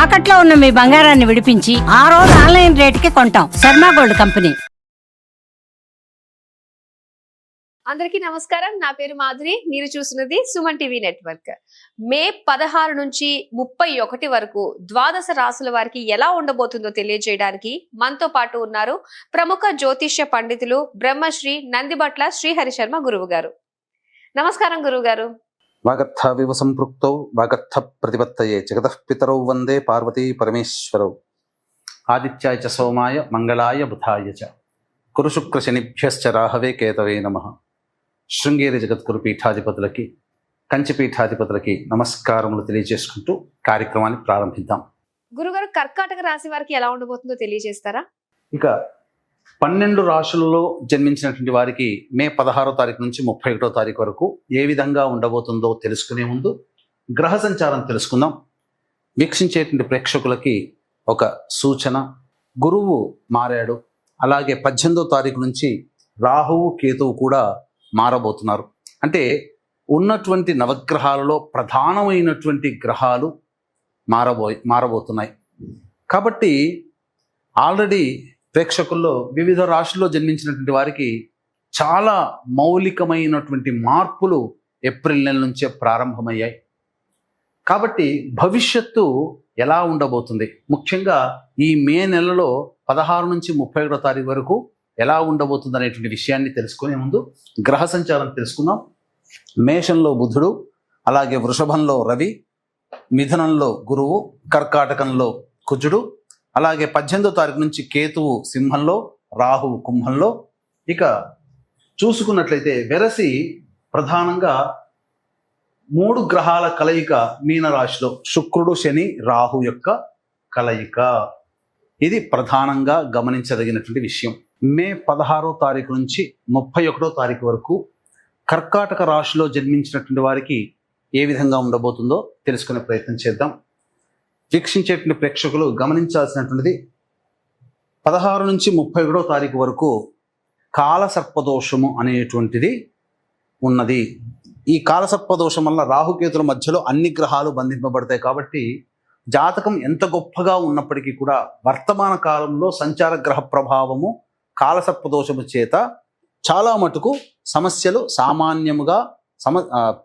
తాకట్లో ఉన్న మీ బంగారాన్ని విడిపించి ఆ రోజు ఆన్లైన్ రేటుకి కొంటాం. Sharma gold company. అందరికీ నమస్కారం. నా పేరు మాధురి. మీరు చూస్తున్నది సుమన్ టీవీ నెట్వర్క్. మే 16 నుంచి 31 వరకు ద్వాదశ రాసుల వారికి ఎలా ఉండబోతుందో తెలియజేయడానికి మనతో పాటు ఉన్నారు ప్రముఖ జ్యోతిష్య పండితులు బ్రహ్మశ్రీ నందిబట్ల శ్రీహరి శర్మ గురువు గారు. నమస్కారం గురువు గారు. వాగర్థ వివ సంపృక్తౌ వాగర్థ ప్రతిపత్తయే జగతః పితరౌ వందే పార్వతీ పరమేశ్వరౌ. ఆదిత్యాయ చ సోమాయ మంగళాయ బుధాయ చ కురు శుక్ర శనిభ్యశ్చ రాహవే కేతవే నమః. శృంగేరి జగద్గురు పీఠాధిపతులకి కంచి పీఠాధిపతులకి నమస్కారములు తెలియజేసుకుంటూ కార్యక్రమాన్ని ప్రారంభిద్దాం. గురుగారు, కర్కాటక రాశి వారికి ఎలా ఉండబోతుందో తెలియజేస్తారా? ఇక 12 రాశులలో జన్మించినటువంటి వారికి మే 16వ తారీఖు నుంచి 31వ తారీఖు వరకు ఏ విధంగా ఉండబోతుందో తెలుసుకునే ముందు గ్రహ సంచారం తెలుసుకుందాం. వీక్షించేటువంటి ప్రేక్షకులకి ఒక సూచన. గురువు మారాడు. అలాగే 18వ తారీఖు నుంచి రాహువు కేతువు కూడా మారబోతున్నారు. అంటే ఉన్నటువంటి నవగ్రహాలలో ప్రధానమైనటువంటి గ్రహాలు మారబోతున్నాయి. కాబట్టి ఆల్రెడీ ప్రేక్షకుల్లో వివిధ రాశుల్లో జన్మించినటువంటి వారికి చాలా మౌలికమైనటువంటి మార్పులు ఏప్రిల్ నెల నుంచే ప్రారంభమయ్యాయి. కాబట్టి భవిష్యత్తు ఎలా ఉండబోతుంది, ముఖ్యంగా ఈ మే నెలలో 16 నుంచి 31వ తారీఖు వరకు ఎలా ఉండబోతుంది అనేటువంటి విషయాన్ని తెలుసుకునే ముందు గ్రహ సంచారం తెలుసుకుందాం. మేషంలో బుధుడు, అలాగే వృషభంలో రవి, మిథునంలో గురువు, కర్కాటకంలో కుజుడు, అలాగే 18వ తారీఖు నుంచి కేతువు సింహంలో, రాహువు కుంభంలో. ఇక చూసుకున్నట్లయితే వెరసి ప్రధానంగా 3 గ్రహాల కలయిక మీనరాశిలో శుక్రుడు శని రాహు యొక్క కలయిక. ఇది ప్రధానంగా గమనించదగినటువంటి విషయం. మే 16వ తారీఖు నుంచి 31వ తారీఖు వరకు కర్కాటక రాశిలో జన్మించినటువంటి వారికి ఏ విధంగా ఉండబోతుందో తెలుసుకునే ప్రయత్నం చేద్దాం. వీక్షించేటువంటి ప్రేక్షకులు గమనించాల్సినటువంటిది 16 నుంచి 31వ తారీఖు వరకు కాలసర్పదోషము అనేటువంటిది ఉన్నది. ఈ కాలసర్పదోషం వల్ల రాహుకేతుల మధ్యలో అన్ని గ్రహాలు బంధింపబడతాయి. కాబట్టి జాతకం ఎంత గొప్పగా ఉన్నప్పటికీ కూడా వర్తమాన కాలంలో సంచార గ్రహ ప్రభావము కాలసర్పదోషము చేత చాలా మటుకు సమస్యలు సామాన్యముగా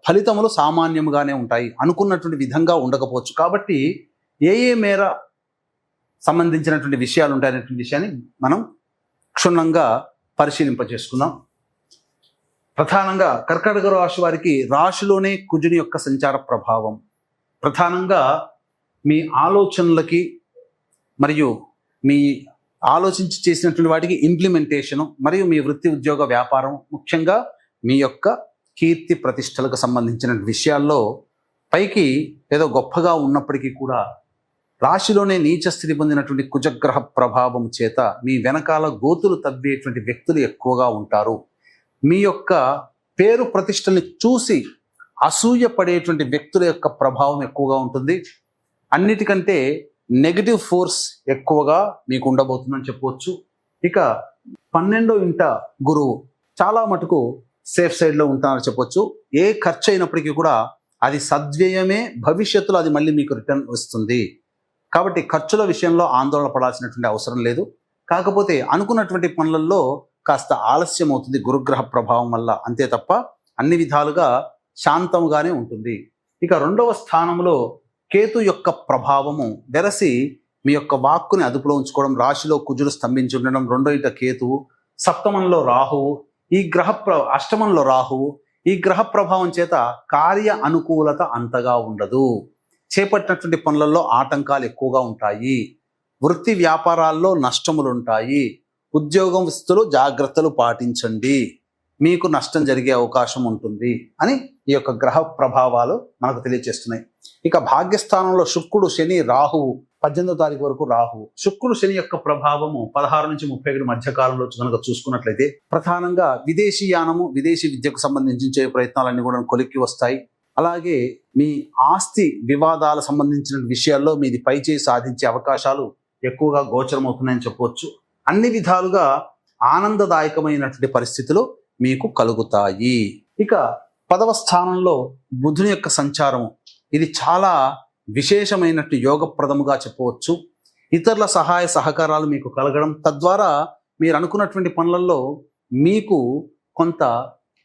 ఫలితములు సామాన్యముగానే ఉంటాయి. అనుకున్నటువంటి విధంగా ఉండకపోవచ్చు. కాబట్టి ఏ మేర సంబంధించినటువంటి విషయాలు ఉంటాయనేటువంటి విషయాన్ని మనం క్షుణ్ణంగా పరిశీలింపజేసుకుందాం. ప్రధానంగా కర్కాటక రాశి వారికి రాశిలోనే కుజుని యొక్క సంచార ప్రభావం ప్రధానంగా మీ ఆలోచనలకి మరియు మీ ఆలోచించి చేసినటువంటి వాటికి ఇంప్లిమెంటేషను మరియు మీ వృత్తి ఉద్యోగ వ్యాపారం, ముఖ్యంగా మీ యొక్క కీర్తి ప్రతిష్టలకు సంబంధించిన విషయాల్లో పైకి ఏదో గొప్పగా ఉన్నప్పటికీ కూడా రాశిలోనే నీచ స్థితి పొందినటువంటి కుజగ్రహ ప్రభావం చేత మీ వెనకాల గోతులు తవ్వేటువంటి వ్యక్తులు ఎక్కువగా ఉంటారు. మీ యొక్క పేరు ప్రతిష్టల్ని చూసి అసూయ పడేటువంటి వ్యక్తుల యొక్క ప్రభావం ఎక్కువగా ఉంటుంది. అన్నిటికంటే నెగటివ్ ఫోర్స్ ఎక్కువగా మీకు ఉండబోతుందని చెప్పవచ్చు. ఇక 12వ ఇంట గురువు చాలా మటుకు సేఫ్ సైడ్లో ఉంటారని చెప్పొచ్చు. ఏ ఖర్చు అయినప్పటికీ కూడా అది సద్వ్యయమే, భవిష్యత్తులో అది మళ్ళీ మీకు రిటర్న్ వస్తుంది. కాబట్టి ఖర్చుల విషయంలో ఆందోళన పడాల్సినటువంటి అవసరం లేదు. కాకపోతే అనుకున్నటువంటి పనులలో కాస్త ఆలస్యం అవుతుంది గురుగ్రహ ప్రభావం వల్ల, అంతే తప్ప అన్ని విధాలుగా శాంతముగానే ఉంటుంది. ఇక 2వ స్థానంలో కేతు యొక్క ప్రభావము వెరసి మీ యొక్క వాక్కుని అదుపులో ఉంచుకోవడం, రాశిలో కుజులు స్తంభించి ఉండడం, 2వ ఇంట కేతువు, సప్తమంలో రాహువు, ఈ అష్టమంలో రాహువు. ఈ గ్రహ ప్రభావం చేత కార్య అనుకూలత అంతగా ఉండదు. చేపట్టినటువంటి పనులలో ఆటంకాలు ఎక్కువగా ఉంటాయి. వృత్తి వ్యాపారాల్లో నష్టములు ఉంటాయి. ఉద్యోగస్తులు జాగ్రత్తలు పాటించండి, మీకు నష్టం జరిగే అవకాశం ఉంటుంది అని ఈ యొక్క గ్రహ ప్రభావాలు మనకు తెలియజేస్తున్నాయి. ఇక భాగ్యస్థానంలో శుక్రుడు శని రాహువు 18వ తారీఖు వరకు రాహువు. శుక్రుడు శని యొక్క ప్రభావము 16 నుంచి 31 మధ్య కాలంలో కనుక చూసుకున్నట్లయితే ప్రధానంగా విదేశీయానము, విదేశీ విద్యకు సంబంధించే ప్రయత్నాలన్నీ కూడా కొలిక్కి వస్తాయి. అలాగే మీ ఆస్తి వివాదాల సంబంధించిన విషయాల్లో మీది పైచేయి సాధించే అవకాశాలు ఎక్కువగా గోచరమవుతున్నాయని చెప్పవచ్చు. అన్ని విధాలుగా ఆనందదాయకమైనటువంటి పరిస్థితులు మీకు కలుగుతాయి. ఇక 10వ స్థానంలో బుధుని యొక్క సంచారము ఇది చాలా విశేషమైనట్టు యోగప్రదముగా చెప్పవచ్చు. ఇతరుల సహాయ సహకారాలు మీకు కలగడం, తద్వారా మీరు అనుకున్నటువంటి పనులలో మీకు కొంత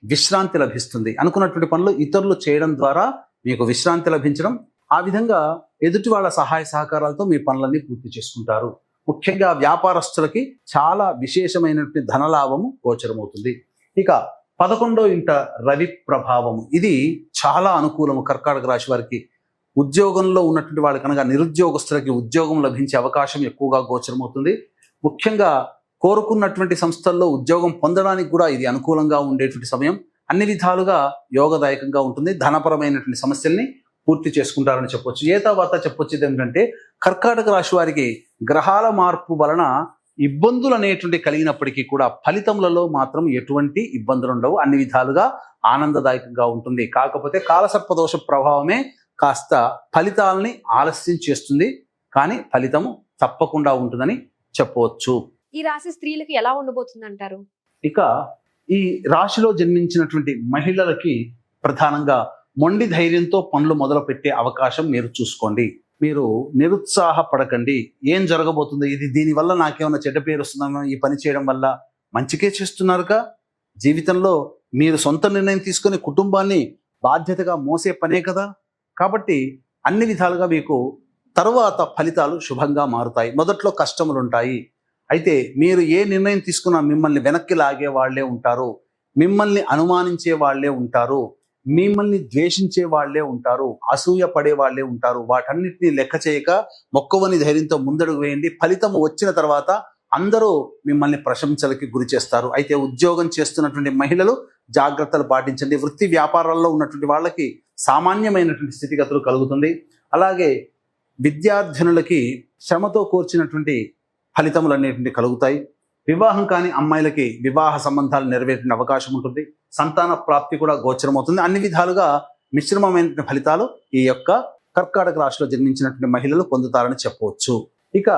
విశ్రాంతి లభిస్తుంది. అనుకున్నటువంటి పనులు ఇతరులు చేయడం ద్వారా మీకు విశ్రాంతి లభించడం, ఆ విధంగా ఎదుటి వాళ్ళ సహాయ సహకారాలతో మీ పనులన్నీ పూర్తి చేసుకుంటారు. ముఖ్యంగా వ్యాపారస్తులకి చాలా విశేషమైనటువంటి ధనలాభము గోచరమవుతుంది. ఇక 11వ ఇంట రవి ప్రభావము, ఇది చాలా అనుకూలము కర్కాటక రాశి వారికి. ఉద్యోగంలో ఉన్నటువంటి వాళ్ళకి అనగా నిరుద్యోగస్తులకి ఉద్యోగం లభించే అవకాశం ఎక్కువగా గోచరమవుతుంది. ముఖ్యంగా కోరుకున్నటువంటి సంస్థల్లో ఉద్యోగం పొందడానికి కూడా ఇది అనుకూలంగా ఉండేటువంటి సమయం. అన్ని విధాలుగా యోగదాయకంగా ఉంటుంది. ధనపరమైనటువంటి సమస్యల్ని పూర్తి చేసుకుంటారని చెప్పొచ్చు. ఏ తర్వాత చెప్పొచ్చేది ఏంటంటే, కర్కాటక రాశి వారికి గ్రహాల మార్పు వలన ఇబ్బందులు అనేటువంటి కలిగినప్పటికీ కూడా ఫలితములలో మాత్రం ఎటువంటి ఇబ్బందులు ఉండవు. అన్ని విధాలుగా ఆనందదాయకంగా ఉంటుంది. కాకపోతే కాలసర్పదోష ప్రభావమే కాస్త ఫలితాలని ఆలస్యం చేస్తుంది, కానీ ఫలితము తప్పకుండా ఉంటుందని చెప్పవచ్చు. ఈ రాశి స్త్రీలకు ఎలా ఉండబోతుంది అంటారు? ఇక ఈ రాశిలో జన్మించినటువంటి మహిళలకి ప్రధానంగా మొండి ధైర్యంతో పనులు మొదలు పెట్టే అవకాశం మీరు చూసుకోండి. మీరు నిరుత్సాహపడకండి. ఏం జరగబోతుంది, ఇది దీనివల్ల నాకేమైనా చెడ్డ పేరు వస్తుందా, ఈ పని చేయడం వల్ల మంచికే చేస్తున్నారుగా. జీవితంలో మీరు సొంత నిర్ణయం తీసుకొని కుటుంబాన్ని బాధ్యతగా మోసే పనే కదా. కాబట్టి అన్ని విధాలుగా మీకు తరువాత ఫలితాలు శుభంగా మారుతాయి. మొదట్లో కష్టములు ఉంటాయి. అయితే మీరు ఏ నిర్ణయం తీసుకున్నా మిమ్మల్ని వెనక్కి లాగే వాళ్లే ఉంటారు, మిమ్మల్ని అనుమానించే వాళ్లే ఉంటారు, మిమ్మల్ని ద్వేషించే వాళ్లే ఉంటారు, అసూయ పడే వాళ్లే ఉంటారు. వాటన్నిటిని లెక్క చేయక మొక్కవని ధైర్యంతో ముందడుగు వేయండి. ఫలితం వచ్చిన తర్వాత అందరూ మిమ్మల్ని ప్రశంసలకి గురి చేస్తారు. అయితే ఉద్యోగం చేస్తున్నటువంటి మహిళలు జాగ్రత్తలు పాటించండి. వృత్తి వ్యాపారాల్లో ఉన్నటువంటి వాళ్ళకి సామాన్యమైనటువంటి స్థితిగతులు కలుగుతుంది. అలాగే విద్యార్థినులకి శ్రమతో కూర్చున్నటువంటి ఫలితములు అనేటువంటి కలుగుతాయి. వివాహం కాని అమ్మాయిలకి వివాహ సంబంధాలు నెరవేరే అవకాశం ఉంటుంది. సంతాన ప్రాప్తి కూడా గోచరమవుతుంది. అన్ని విధాలుగా మిశ్రమమైన ఫలితాలు ఈ యొక్క కర్కాటక రాశిలో జన్మించినటువంటి మహిళలు పొందుతారని చెప్పవచ్చు. ఇక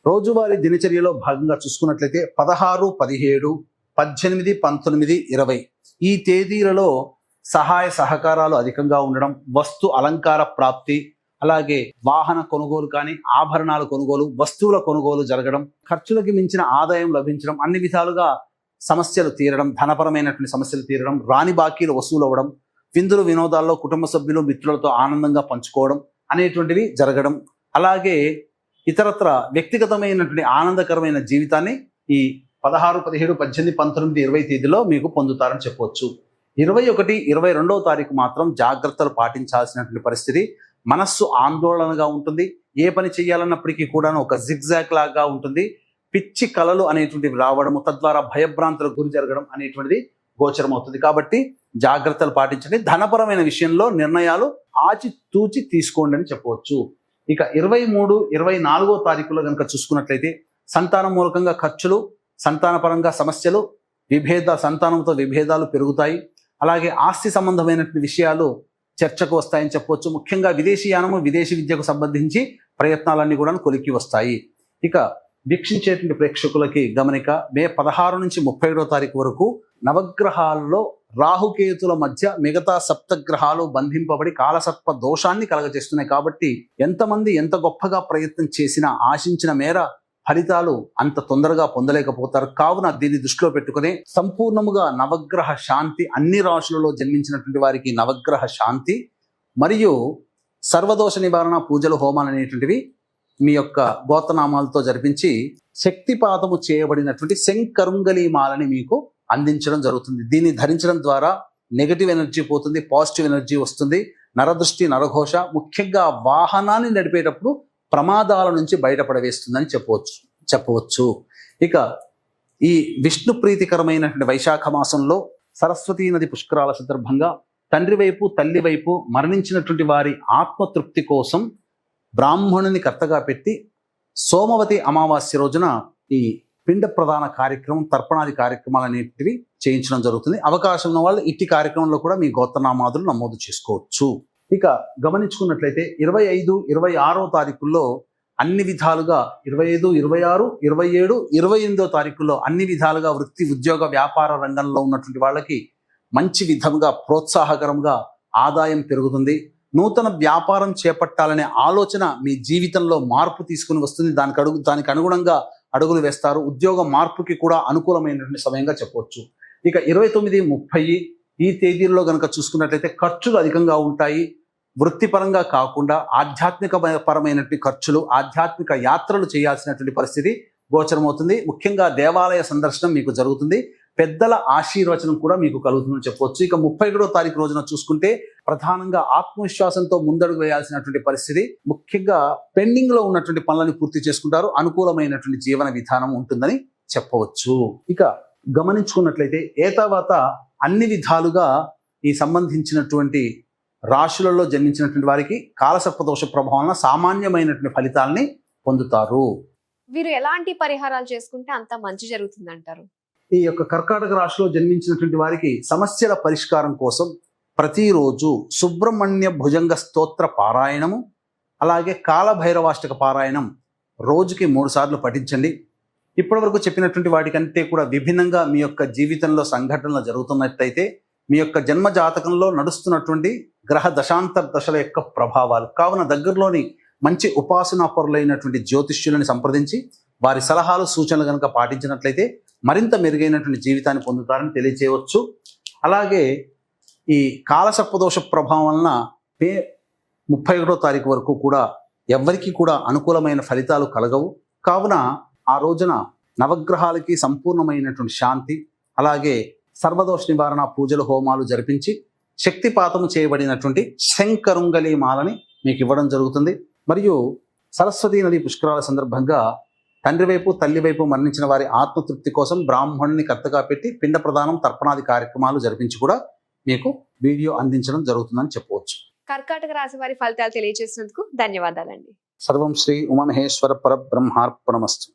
రోజువారీ దినచర్యలో భాగంగా చూసుకున్నట్లయితే 16, 17, 18, 19, 20 ఈ తేదీలలో సహాయ సహకారాలు అధికంగా ఉండడం, వస్తు అలంకార ప్రాప్తి, అలాగే వాహన కొనుగోలు కానీ ఆభరణాల కొనుగోలు, వస్తువుల కొనుగోలు జరగడం, ఖర్చులకి మించిన ఆదాయం లభించడం, అన్ని విధాలుగా సమస్యలు తీరడం, ధనపరమైనటువంటి సమస్యలు తీరడం, రాని బాకీలు వసూలు అవ్వడం, విందులు వినోదాల్లో కుటుంబ సభ్యులు మిత్రులతో ఆనందంగా పంచుకోవడం అనేటువంటివి జరగడం, అలాగే ఇతరత్ర వ్యక్తిగతమైనటువంటి ఆనందకరమైన జీవితాన్ని ఈ 16, 17, 18, 19, 20 తేదీలో మీకు పొందుతారని చెప్పవచ్చు. 21, 22వ తారీఖు మాత్రం జాగ్రత్తలు పాటించాల్సినటువంటి పరిస్థితి. మనస్సు ఆందోళనగా ఉంటుంది. ఏ పని చేయాలన్నప్పటికీ కూడా ఒక జిగ్జాగ్ లాగా ఉంటుంది. పిచ్చి కలలు అనేటువంటివి రావడము, తద్వారా భయభ్రాంతులకు గురి జరగడం అనేటువంటిది గోచరం అవుతుంది. కాబట్టి జాగ్రత్తలు పాటించండి. ధనపరమైన విషయంలో నిర్ణయాలు ఆచితూచి తీసుకోండి అని చెప్పవచ్చు. ఇక 23, 24వ తారీఖులో కనుక చూసుకున్నట్లయితే సంతానం మూలకంగా ఖర్చులు, సంతానపరంగా సమస్యలు, సంతానంతో విభేదాలు పెరుగుతాయి. అలాగే ఆస్తి సంబంధమైనటువంటి విషయాలు చర్చకు వస్తాయని చెప్పవచ్చు. ముఖ్యంగా విదేశీయానము, విదేశీ విద్యకు సంబంధించి ప్రయత్నాలన్నీ కూడా కొలిక్కి వస్తాయి. ఇక వీక్షించేటువంటి ప్రేక్షకులకి గమనిక, మే 16 నుంచి 31వ తారీఖు వరకు నవగ్రహాల్లో రాహుకేతుల మధ్య మిగతా సప్తగ్రహాలు బంధింపబడి కాలసర్ప దోషాన్ని కలగజేస్తున్నాయి. కాబట్టి ఎంతమంది ఎంత గొప్పగా ప్రయత్నం చేసినా ఆశించిన మేర ఫలితాలు అంత తొందరగా పొందలేకపోతారు. కావున దీన్ని దృష్టిలో పెట్టుకుని సంపూర్ణముగా నవగ్రహ శాంతి, అన్ని రాశులలో జన్మించినటువంటి వారికి నవగ్రహ శాంతి మరియు సర్వదోష నివారణ పూజలు, హోమాలు అనేటువంటివి మీ యొక్క గోత్రనామాలతో జరిపించి శక్తిపాతము చేయబడినటువంటి శంకరుంగలి మాలని మీకు అందించడం జరుగుతుంది. దీన్ని ధరించడం ద్వారా నెగటివ్ ఎనర్జీ పోతుంది, పాజిటివ్ ఎనర్జీ వస్తుంది. నరదృష్టి, నరఘోష, ముఖ్యంగా వాహనాన్ని నడిపేటప్పుడు ప్రమాదాల నుంచి బయటపడవేస్తుందని చెప్పవచ్చు. ఇక ఈ విష్ణు ప్రీతికరమైనటువంటి వైశాఖ మాసంలో సరస్వతీ నది పుష్కరాల సందర్భంగా తండ్రి వైపు, తల్లి వైపు మరణించినటువంటి వారి ఆత్మతృప్తి కోసం బ్రాహ్మణుని కర్తగా పెట్టి సోమవతి అమావాస్య రోజున ఈ పిండ ప్రధాన కార్యక్రమం, తర్పణాది కార్యక్రమాలు అనేటివి చేయించడం జరుగుతుంది. అవకాశం ఉన్న వాళ్ళు ఇట్టి కార్యక్రమంలో కూడా మీ గోత్రనామాదులు నమోదు చేసుకోవచ్చు. ఇక గమనించుకున్నట్లయితే 25, 26వ తారీఖుల్లో అన్ని విధాలుగా 25, 26, 27, 28వ తారీఖుల్లో అన్ని విధాలుగా వృత్తి, ఉద్యోగ, వ్యాపార రంగంలో ఉన్నటువంటి వాళ్ళకి మంచి విధంగా ప్రోత్సాహకరంగా ఆదాయం పెరుగుతుంది. నూతన వ్యాపారం చేపట్టాలనే ఆలోచన మీ జీవితంలో మార్పు తీసుకుని వస్తుంది. దానికి అనుగుణంగా అడుగులు వేస్తారు. ఉద్యోగ మార్పుకి కూడా అనుకూలమైనటువంటి సమయంగా చెప్పవచ్చు. ఇక 29, 30 ఈ తేదీల్లో కనుక చూసుకున్నట్లయితే ఖర్చులు అధికంగా ఉంటాయి. వృత్తిపరంగా కాకుండా ఆధ్యాత్మిక పరమైనటువంటి ఖర్చులు, ఆధ్యాత్మిక యాత్రలు చేయాల్సినటువంటి పరిస్థితి గోచరమవుతుంది. ముఖ్యంగా దేవాలయ సందర్శనం మీకు జరుగుతుంది. పెద్దల ఆశీర్వచనం కూడా మీకు కలుగుతుందని చెప్పవచ్చు. ఇక 31వ తారీఖు రోజున చూసుకుంటే ప్రధానంగా ఆత్మవిశ్వాసంతో ముందడుగు వేయాల్సినటువంటి పరిస్థితి. ముఖ్యంగా పెండింగ్ లో ఉన్నటువంటి పనులను పూర్తి చేసుకుంటారు. అనుకూలమైనటువంటి జీవన విధానం ఉంటుందని చెప్పవచ్చు. ఇక గమనించుకున్నట్లయితే తర్వాత అన్ని విధాలుగా ఈ సంబంధించినటువంటి రాశులలో జన్మించినటువంటి వారికి కాలసర్పదోష ప్రభావం సామాన్యమైనటువంటి ఫలితాలని పొందుతారు. వీరు ఎలాంటి పరిహారాలు చేసుకుంటే అంత మంచి జరుగుతుంది అంటారు? ఈ యొక్క కర్కాటక రాశిలో జన్మించినటువంటి వారికి సమస్యల పరిష్కారం కోసం ప్రతిరోజు సుబ్రహ్మణ్య భుజంగ స్తోత్ర పారాయణము, అలాగే కాలభైరవాష్టక పారాయణం రోజుకి 3 సార్లు పఠించండి. ఇప్పటివరకు చెప్పినటువంటి వాటికంటే కూడా విభిన్నంగా మీ యొక్క జీవితంలో సంఘటనలు జరుగుతున్నట్టయితే మీ యొక్క జన్మ జాతకంలో నడుస్తున్నటువంటి గ్రహ దశాంతర దశల యొక్క ప్రభావాలు కావున దగ్గరలోని మంచి ఉపాసనాపరులైనటువంటి జ్యోతిష్యులను సంప్రదించి వారి సలహాలు సూచనలు కనుక పాటించినట్లయితే మరింత మెరుగైనటువంటి జీవితాన్ని పొందుతారని తెలియచేయవచ్చు. అలాగే ఈ కాలసర్పదోష ప్రభావం వలన మే 31వ తారీఖు వరకు కూడా ఎవరికి కూడా అనుకూలమైన ఫలితాలు కలగవు. కావున ఆ రోజున నవగ్రహాలకి సంపూర్ణమైనటువంటి శాంతి, అలాగే సర్వదోష నివారణ పూజలు, హోమాలు జరిపించి శక్తిపాతము చేయబడినటువంటి శంకరుంగలి మాలని మీకు ఇవ్వడం జరుగుతుంది. మరియు సరస్వతీ నది పుష్కరాల సందర్భంగా తండ్రి వైపు తల్లి వైపు మరణించిన వారి ఆత్మతృప్తి కోసం బ్రాహ్మణుని కర్తగా పెట్టి పిండ ప్రదానం, తర్పణాది కార్యక్రమాలు జరిపించి కూడా మీకు వీడియో అందించడం జరుగుతుందని చెప్పవచ్చు. కర్కాటక రాశి వారి ఫలితాలు తెలియజేసినందుకు ధన్యవాదాలండి. సర్వం శ్రీ ఉమామహేశ్వర పరబ్రహ్మార్పణమస్తు.